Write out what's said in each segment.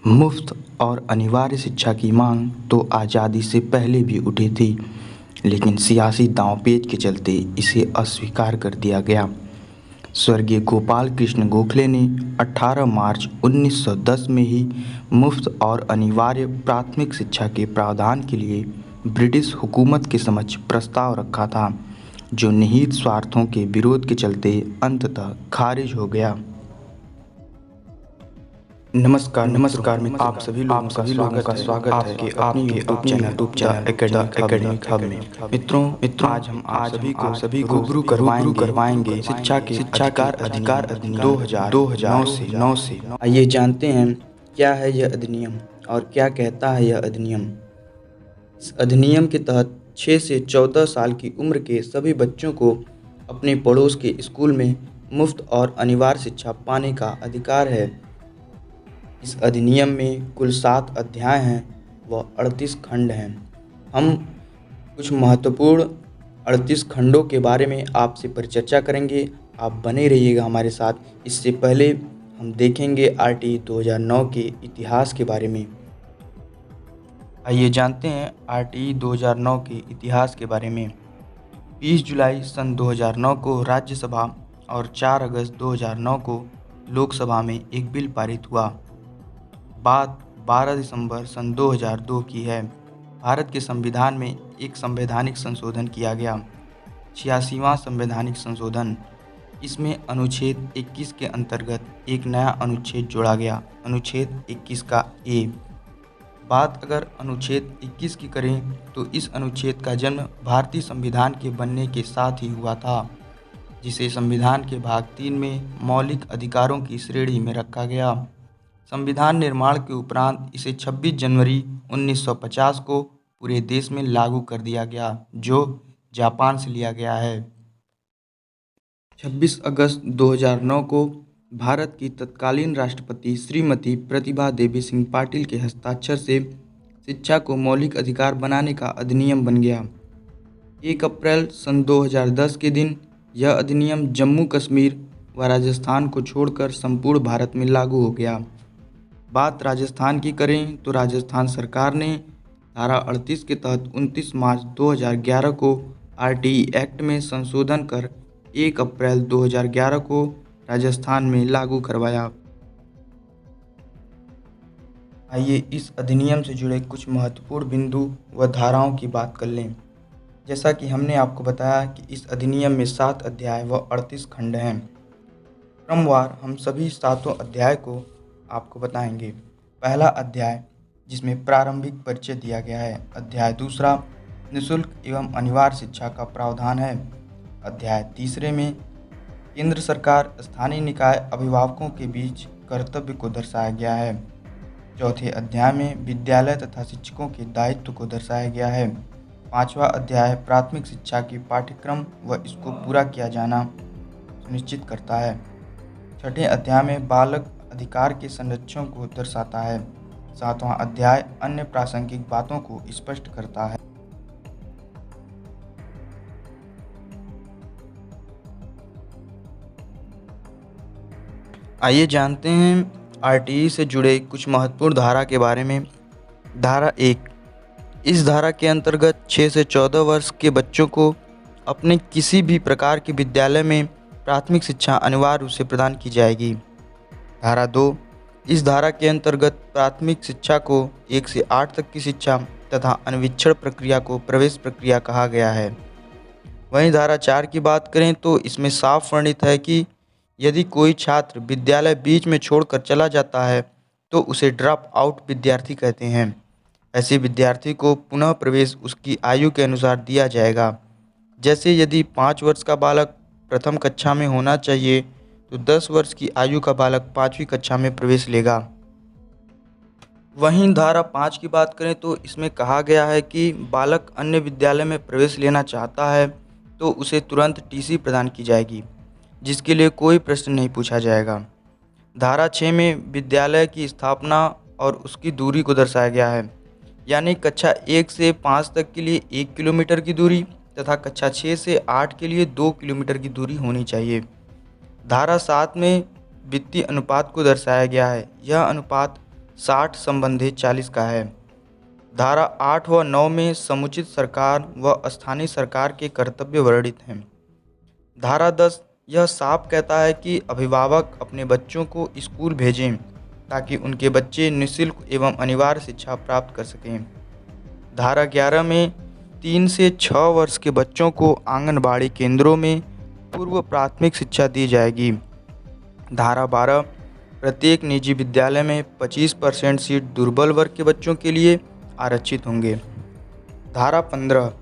मुफ्त और अनिवार्य शिक्षा की मांग तो आज़ादी से पहले भी उठी थी, लेकिन सियासी दांवपेच के चलते इसे अस्वीकार कर दिया गया। स्वर्गीय गोपाल कृष्ण गोखले ने 18 मार्च 1910 में ही मुफ्त और अनिवार्य प्राथमिक शिक्षा के प्रावधान के लिए ब्रिटिश हुकूमत के समक्ष प्रस्ताव रखा था, जो निहित स्वार्थों के विरोध के चलते अंततः खारिज हो गया। नमस्कार मित्रों, आप सभी लोगों का स्वागत है आपके अपने यूट्यूब चैनल एकेडमिक हब में। मित्रों, आज सभी को रूबरू करवाएंगे शिक्षा के अधिकार अधिनियम 2009 से। आइए जानते हैं क्या है यह अधिनियम और क्या कहता है यह अधिनियम। इस अधिनियम के तहत 6 से 14 साल की उम्र के सभी बच्चों को अपने पड़ोस के स्कूल में मुफ्त और अनिवार्य शिक्षा पाने का अधिकार है। इस अधिनियम में कुल 7 अध्याय हैं व 38 खंड हैं। हम कुछ महत्वपूर्ण 38 खंडों के बारे में आपसे परिचर्चा करेंगे। आप बने रहिएगा हमारे साथ। इससे पहले हम देखेंगे आरटीई 2009 के इतिहास के बारे में। आइए जानते हैं आरटीई 2009 के इतिहास के बारे में। 20 जुलाई सन 2009 को राज्यसभा और 4 अगस्त 2009 को लोकसभा में एक बिल पारित हुआ। बात 12 दिसंबर सन 2002 की है। भारत के संविधान में एक संवैधानिक संशोधन किया गया, 86वां संवैधानिक संशोधन। इसमें अनुच्छेद 21 के अंतर्गत एक नया अनुच्छेद जोड़ा गया, अनुच्छेद 21 का ए। बात अगर अनुच्छेद 21 की करें तो इस अनुच्छेद का जन्म भारतीय संविधान के बनने के साथ ही हुआ था, जिसे संविधान के भाग 3 में मौलिक अधिकारों की श्रेणी में रखा गया। संविधान निर्माण के उपरांत इसे 26 जनवरी 1950 को पूरे देश में लागू कर दिया गया, जो जापान से लिया गया है। 26 अगस्त 2009 को भारत की तत्कालीन राष्ट्रपति श्रीमती प्रतिभा देवी सिंह पाटिल के हस्ताक्षर से शिक्षा को मौलिक अधिकार बनाने का अधिनियम बन गया। 1 अप्रैल सन 2010 के दिन यह अधिनियम जम्मू कश्मीर व राजस्थान को छोड़कर संपूर्ण भारत में लागू हो गया। बात राजस्थान की करें तो राजस्थान सरकार ने धारा 38 के तहत 29 मार्च 2011 को आरटीई एक्ट में संशोधन कर 1 अप्रैल 2011 को राजस्थान में लागू करवाया। आइए इस अधिनियम से जुड़े कुछ महत्वपूर्ण बिंदु व धाराओं की बात कर लें। जैसा कि हमने आपको बताया कि इस अधिनियम में 7 अध्याय व 38 खंड हैं। क्रमवार हम सभी 7 अध्याय को आपको बताएंगे। पहला अध्याय, जिसमें प्रारंभिक परिचय दिया गया है। अध्याय दूसरा, निःशुल्क एवं अनिवार्य शिक्षा का प्रावधान है। अध्याय तीसरे में केंद्र सरकार स्थानीय निकाय अभिभावकों के बीच कर्तव्य को दर्शाया गया है। चौथे अध्याय में विद्यालय तथा शिक्षकों के दायित्व को दर्शाया गया है। 5वां अध्याय प्राथमिक शिक्षा के पाठ्यक्रम व इसको पूरा किया जाना सुनिश्चित करता है। 6ठे अध्याय में बालक अधिकार के संरक्षण को दर्शाता है। 7वां अध्याय अन्य प्रासंगिक बातों को स्पष्ट करता है। आइए जानते हैं आरटीई से जुड़े कुछ महत्वपूर्ण धारा के बारे में। धारा 1, इस धारा के अंतर्गत 6 से 14 वर्ष के बच्चों को अपने किसी भी प्रकार के विद्यालय में प्राथमिक शिक्षा अनिवार्य रूप से प्रदान की जाएगी। धारा 2, इस धारा के अंतर्गत प्राथमिक शिक्षा को 1 से 8 तक की शिक्षा तथा अन्वीक्षण प्रक्रिया को प्रवेश प्रक्रिया कहा गया है। वहीं धारा 4 की बात करें तो इसमें साफ वर्णित है कि यदि कोई छात्र विद्यालय बीच में छोड़कर चला जाता है तो उसे ड्रॉप आउट विद्यार्थी कहते हैं। ऐसे विद्यार्थी को पुनः प्रवेश उसकी आयु के अनुसार दिया जाएगा। जैसे यदि 5 वर्ष का बालक प्रथम कक्षा में होना चाहिए तो 10 वर्ष की आयु का बालक 5वीं कक्षा में प्रवेश लेगा। वहीं धारा 5 की बात करें तो इसमें कहा गया है कि बालक अन्य विद्यालय में प्रवेश लेना चाहता है तो उसे तुरंत टीसी प्रदान की जाएगी, जिसके लिए कोई प्रश्न नहीं पूछा जाएगा। धारा 6 में विद्यालय की स्थापना और उसकी दूरी को दर्शाया गया है, यानी कक्षा 1 से 5 तक के लिए 1 किलोमीटर की दूरी तथा कक्षा 6 से 8 के लिए 2 किलोमीटर की दूरी होनी चाहिए। धारा 7 में वित्तीय अनुपात को दर्शाया गया है। यह अनुपात 60 संबंधी 40 का है। धारा 8 व 9 में समुचित सरकार व स्थानीय सरकार के कर्तव्य वर्णित हैं। धारा 10 यह साफ कहता है कि अभिभावक अपने बच्चों को स्कूल भेजें ताकि उनके बच्चे निःशुल्क एवं अनिवार्य शिक्षा प्राप्त कर सकें। धारा 11 में 3 से 6 वर्ष के बच्चों को आंगनबाड़ी केंद्रों में पूर्व प्राथमिक शिक्षा दी जाएगी। धारा 12 प्रत्येक निजी विद्यालय में 25% सीट दुर्बल वर्ग के बच्चों के लिए आरक्षित होंगे। धारा 15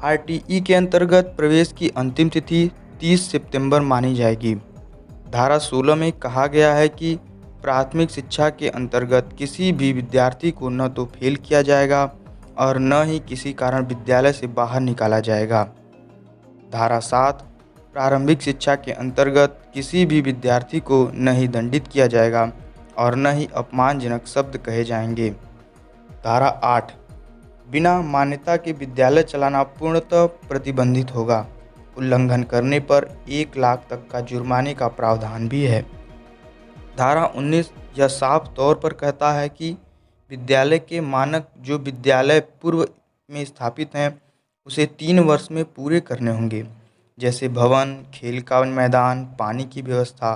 आरटीई के अंतर्गत प्रवेश की अंतिम तिथि 30 सितंबर मानी जाएगी। धारा 16 में कहा गया है कि प्राथमिक शिक्षा के अंतर्गत किसी भी विद्यार्थी को न तो फेल किया जाएगा और न ही किसी कारण विद्यालय से बाहर निकाला जाएगा। धारा 7 प्रारंभिक शिक्षा के अंतर्गत किसी भी विद्यार्थी को न ही दंडित किया जाएगा और न ही अपमानजनक शब्द कहे जाएंगे। धारा 8 बिना मान्यता के विद्यालय चलाना पूर्णतः प्रतिबंधित होगा। उल्लंघन करने पर 1 लाख तक का जुर्माने का प्रावधान भी है। धारा 19 यह साफ तौर पर कहता है कि विद्यालय के मानक जो विद्यालय पूर्व में स्थापित हैं उसे 3 वर्ष में पूरे करने होंगे, जैसे भवन, खेल का मैदान, पानी की व्यवस्था,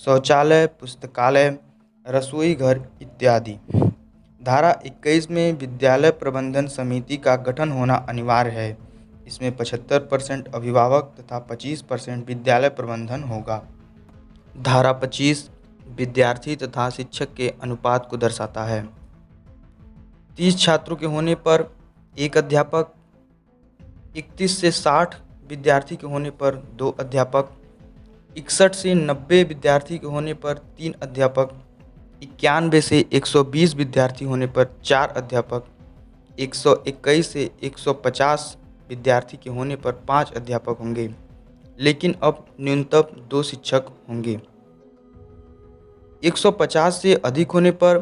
शौचालय, पुस्तकालय, रसोई घर इत्यादि। धारा 21 में विद्यालय प्रबंधन समिति का गठन होना अनिवार्य है। इसमें 75% अभिभावक तथा 25% विद्यालय प्रबंधन होगा। धारा 25 विद्यार्थी तथा शिक्षक के अनुपात को दर्शाता है। 30 छात्रों के होने पर 1 अध्यापक, 31 से 60 विद्यार्थी के होने पर 2 अध्यापक, 61 से 90 विद्यार्थी के होने पर 3 अध्यापक, 91 से 120 विद्यार्थी होने पर 4 अध्यापक, 121 से 150 विद्यार्थी के होने पर 5 अध्यापक होंगे, लेकिन अब न्यूनतम 2 शिक्षक होंगे। 150 से अधिक होने पर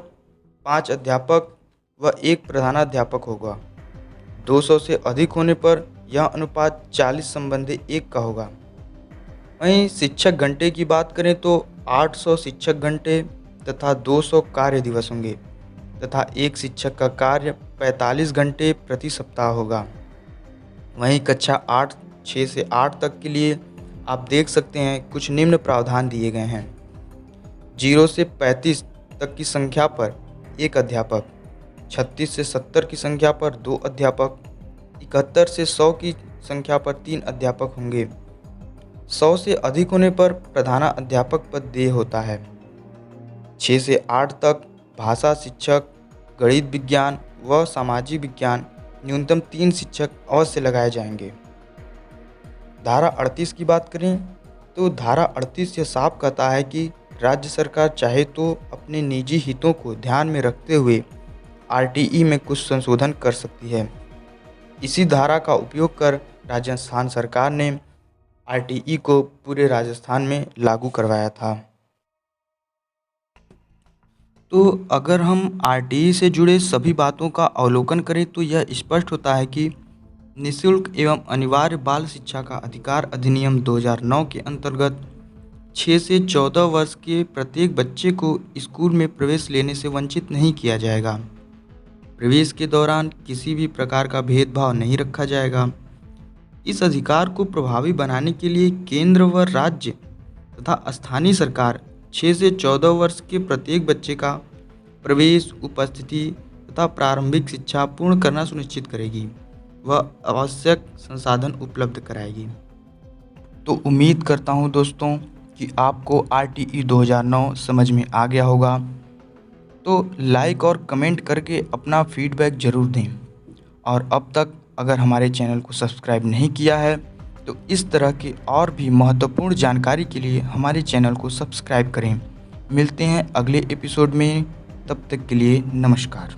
5 अध्यापक व 1 प्रधानाध्यापक होगा। 200 से अधिक होने पर यह अनुपात 40 संबंधी 1 का होगा। वहीं शिक्षक घंटे की बात करें तो 800 शिक्षक घंटे तथा 200 कार्य दिवस होंगे तथा 1 शिक्षक का कार्य 45 घंटे प्रति सप्ताह होगा। वहीं कक्षा 6 से 8 तक के लिए आप देख सकते हैं कुछ निम्न प्रावधान दिए गए हैं। 0 से 35 तक की संख्या पर 1 अध्यापक, 36 से 70 की संख्या पर 2 अध्यापक, 71 से 100 की संख्या पर 3 अध्यापक होंगे। 100 से अधिक होने पर प्रधानाध्यापक पद देय होता है। 6 से 8 तक भाषा शिक्षक, गणित विज्ञान व सामाजिक विज्ञान न्यूनतम 3 शिक्षक अवश्य लगाए जाएंगे। धारा 38 की बात करें तो धारा 38 यह साफ कहता है कि राज्य सरकार चाहे तो अपने निजी हितों को ध्यान में रखते हुए आरटीई में कुछ संशोधन कर सकती है। इसी धारा का उपयोग कर राजस्थान सरकार ने आरटीई को पूरे राजस्थान में लागू करवाया था। तो अगर हम आरटीई से जुड़े सभी बातों का अवलोकन करें तो यह स्पष्ट होता है कि निःशुल्क एवं अनिवार्य बाल शिक्षा का अधिकार अधिनियम 2009 के अंतर्गत 6 से 14 वर्ष के प्रत्येक बच्चे को स्कूल में प्रवेश लेने से वंचित नहीं किया जाएगा। प्रवेश के दौरान किसी भी प्रकार का भेदभाव नहीं रखा जाएगा। इस अधिकार को प्रभावी बनाने के लिए केंद्र व राज्य तथा स्थानीय सरकार 6 से 14 वर्ष के प्रत्येक बच्चे का प्रवेश, उपस्थिति तथा प्रारंभिक शिक्षा पूर्ण करना सुनिश्चित करेगी व आवश्यक संसाधन उपलब्ध कराएगी। तो उम्मीद करता हूँ दोस्तों कि आपको आरटीई 2009 समझ में आ गया होगा। तो लाइक और कमेंट करके अपना फीडबैक ज़रूर दें। और अब तक अगर हमारे चैनल को सब्सक्राइब नहीं किया है तो इस तरह के और भी महत्वपूर्ण जानकारी के लिए हमारे चैनल को सब्सक्राइब करें। मिलते हैं अगले एपिसोड में, तब तक के लिए नमस्कार।